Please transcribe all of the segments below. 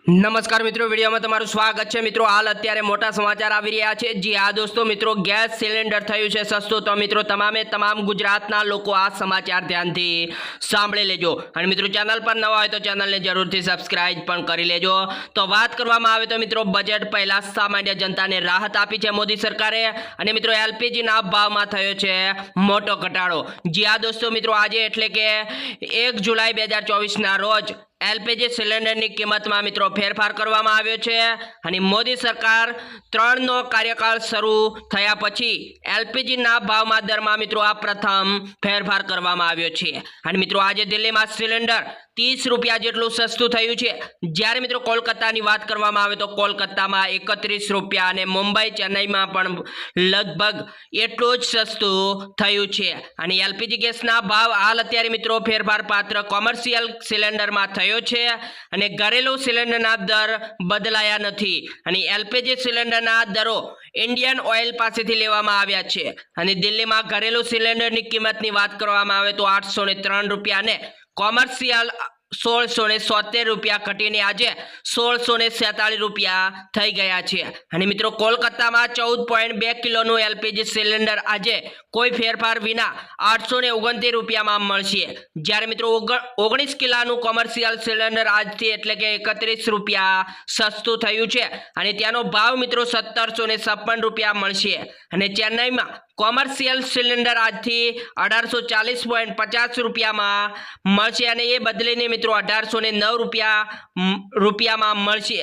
નમસ્કાર મિત્રો, વિડીયોમાં તમારું સ્વાગત છે। મિત્રો હાલ અત્યારે મોટા સમાચાર આવી રહ્યા છે। જી હા દોસ્તો, મિત્રો ગેસ સિલિન્ડર થયું છે સસ્તું। તો મિત્રો તમામ ગુજરાતના લોકો આ સમાચાર ધ્યાનથી સાંભળી લેજો અને મિત્રો ચેનલ પર નવા હોય તો ચેનલને જરૂરથી સબસ્ક્રાઇબ પણ કરી લેજો। તો વાત કરવામાં આવે તો મિત્રો બજેટ પહેલા સામાન્ય જનતાને રાહત આપી છે મોદી સરકારે અને મિત્રો એલપીજીના ભાવમાં થયો છે મોટો ઘટાડો। જી હા દોસ્તો, મિત્રો આજે એટલે કે 1 જુલાઈ 2024ના રોજ एलपीजी सिलेंडर की किंमत में मित्रों फेरफार करवामां आव्यो छे अने मोदी सरकार 3 नो कार्यकाल शुरू थया पछी एलपीजी ना भाव में दर में मित्रों आ प्रथम फेरफार करवामां आव्यो छे। अने मित्रों आज दिल्ली में सिलेंडर 30 रुपया जेटलुं सस्तुं थयुं छे। ज्यारे मित्रों कोलकातानी वात करवामां आवे तो कोलकातामां 31 रुपया अने मुंबई चेन्नई में पण लगभग एटलुं ज सस्तुं थयुं छे। अने एलपीजी गैसना भाव हाल अत्यारे मित्रों फेरफार पात्र कॉमर्शियल सिलेंडर में थयो छे अने घरेलू सिलेंडरना दर बदलाया नथी अने एलपीजी सिलेंडरना दरो इंडियन ऑयल पासेथी लेवामां आव्या छे। अने दिल्लीमां घरेलू सिलेंडरनी किंमतनी वात करवामां आवे तो 803 रुपया ने कॉमर्शियल 1670 रुपया घटीने आज 1647 रुपया थई गया छे। अने मित्रों कोलकाता में 14.2 किलोनु एलपीजी सिलेंडर आज कोई फेरफार विना 829 रुपया में मळशे। ज्यारे मित्रों 19 किलोनु कॉमर्शियल सिलेंडर आज थी एटले के 31 रुपया सस्तुं थयुं छे अने त्यानो भाव मित्रों 1756 रुपया मळशे। अने चेन्नई में कॉमर्शियल सिलेंडर आज थी 1840.50 रुपया में मळशे अने ए बदलीने मित्रों 1809 रुपया में मळशे।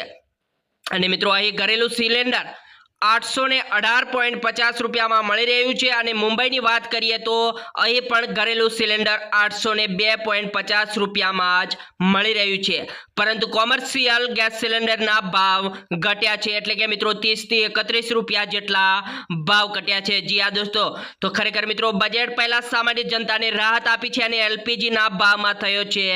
अने मित्रों अहीं घरेलू सिलेंडर 818.50 रुपया में मळी रह्युं छे अने मुंबईनी वात करीए तो अहीं पण घरेलू सिलेंडर 802.50 रुपया में ज मळी रह्युं छे। परंतु कॉमर्शियल गैस सिलेंडरना भाव घट्या छे एटले के मित्रों 30 થી 31 रुपया जेटला भाव घट्या छे। जी आ दोस्तों, तो खरेखर मित्रों बजेट पहला सामान्य जनताने राहत आपी छे अने एलपीजी ना भावमां थयो छे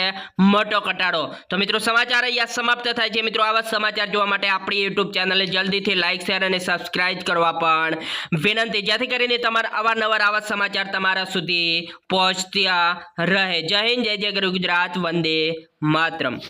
मोटो घटाडो। तो मित्रों समाचार अहींया समाप्त थाय छे। मित्रों आवा समाचार जोवा माटे आपणी YouTube चेनलने जल्दीथी लाइक शेर अने सब्सक्राइब करवा पण विनंती, जेथी करीने तमारा अवारनवार आवा समाचार तमारा सुधी पहोंचता रहे। जय हिंद, जय जय गुजरात, वंदे मातरम।